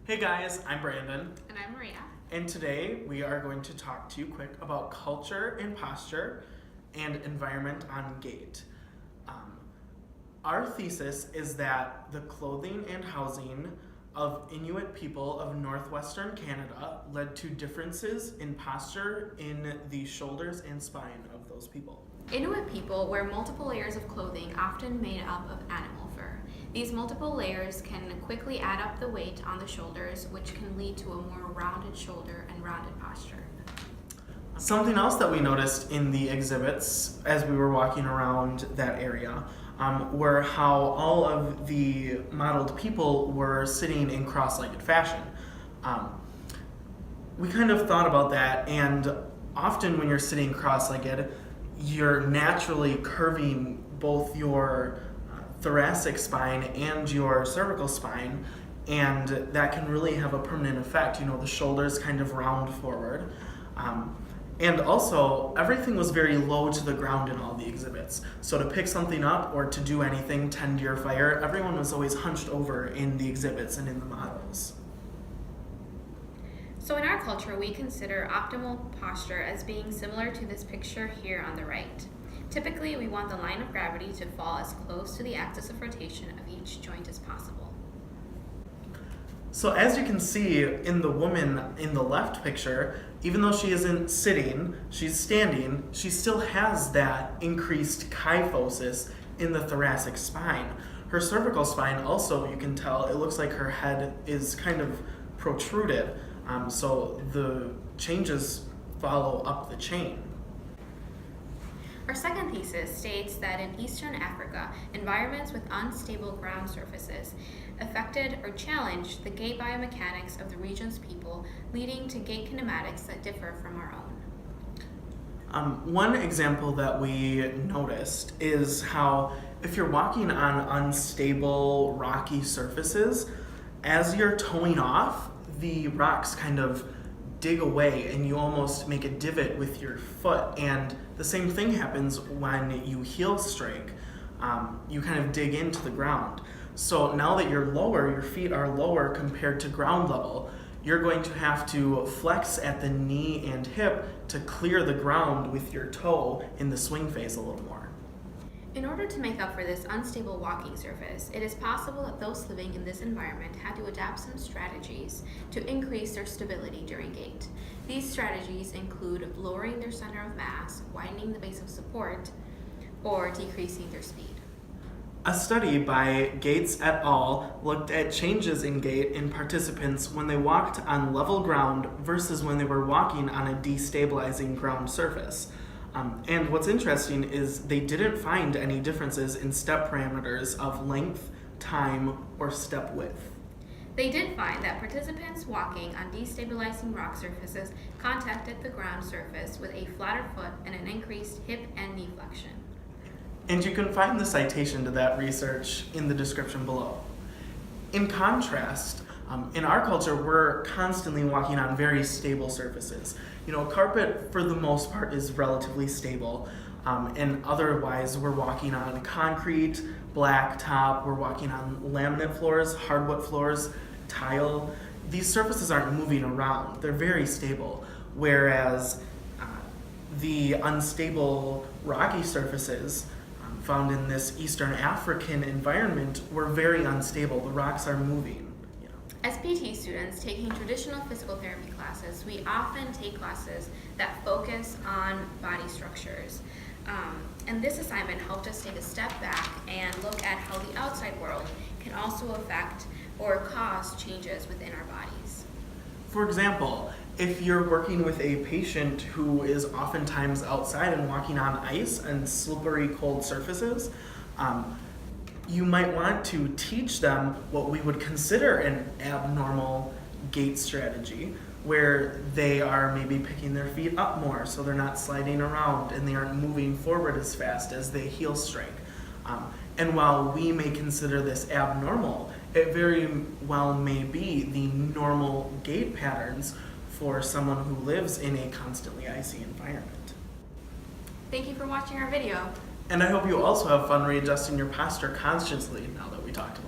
Hey guys, I'm Brandon. And I'm Maria. And today we are going to talk to you quick about culture and posture and environment on gait. Our thesis is that the clothing and housing of Inuit people of northwestern Canada led to differences in posture in the shoulders and spine of those people. Inuit people wear multiple layers of clothing, often made up of animal fur. These multiple layers can quickly add up the weight on the shoulders, which can lead to a more rounded shoulder and rounded posture. Something else that we noticed in the exhibits as we were walking around that area were how all of the modeled people were sitting in cross-legged fashion. We kind of thought about that, and often when you're sitting cross-legged, you're naturally curving both your thoracic spine and your cervical spine, and that can really have a permanent effect. You know, the shoulders kind of round forward. And also, everything was very low to the ground in all the exhibits. So to pick something up or to do anything, tend to your fire, everyone was always hunched over in the exhibits and in the models. So in our culture, we consider optimal posture as being similar to this picture here on the right. Typically, we want the line of gravity to fall as close to the axis of rotation of each joint as possible. So as you can see in the woman in the left picture, even though she isn't sitting, she's standing, she still has that increased kyphosis in the thoracic spine. Her cervical spine also, you can tell, it looks like her head is kind of protruded. So the changes follow up the chain. Our second thesis states that in Eastern Africa, environments with unstable ground surfaces affected or challenged the gait biomechanics of the region's people, leading to gait kinematics that differ from our own. One example that we noticed is how if you're walking on unstable, rocky surfaces, as you're toeing off, the rocks kind of dig away and you almost make a divot with your foot. And the same thing happens when you heel strike. You kind of dig into the ground. So now that you're lower, your feet are lower compared to ground level, you're going to have to flex at the knee and hip to clear the ground with your toe in the swing phase a little more. In order to make up for this unstable walking surface, it is possible that those living in this environment had to adapt some strategies to increase their stability during gait. These strategies include lowering their center of mass, widening the base of support, or decreasing their speed. A study by Gates et al. Looked at changes in gait in participants when they walked on level ground versus when they were walking on a destabilizing ground surface. And what's interesting is they didn't find any differences in step parameters of length, time, or step width. They did find that participants walking on destabilizing rock surfaces contacted the ground surface with a flatter foot and an increased hip and knee flexion. And you can find the citation to that research in the description below. In contrast, in our culture, we're constantly walking on very stable surfaces. You know, carpet, for the most part, is relatively stable, and otherwise we're walking on concrete, blacktop, we're walking on laminate floors, hardwood floors, tile. These surfaces aren't moving around. They're very stable, whereas the unstable rocky surfaces found in this Eastern African environment were very unstable. The rocks are moving. As PT students taking traditional physical therapy classes, we often take classes that focus on body structures. And this assignment helped us take a step back and look at how the outside world can also affect or cause changes within our bodies. For example, if you're working with a patient who is oftentimes outside and walking on ice and slippery cold surfaces, you might want to teach them what we would consider an abnormal gait strategy, where they are maybe picking their feet up more so they're not sliding around and they aren't moving forward as fast as they heel strike. And while we may consider this abnormal, it very well may be the normal gait patterns for someone who lives in a constantly icy environment. Thank you for watching our video. And I hope you also have fun readjusting your posture consciously now that we talked about it.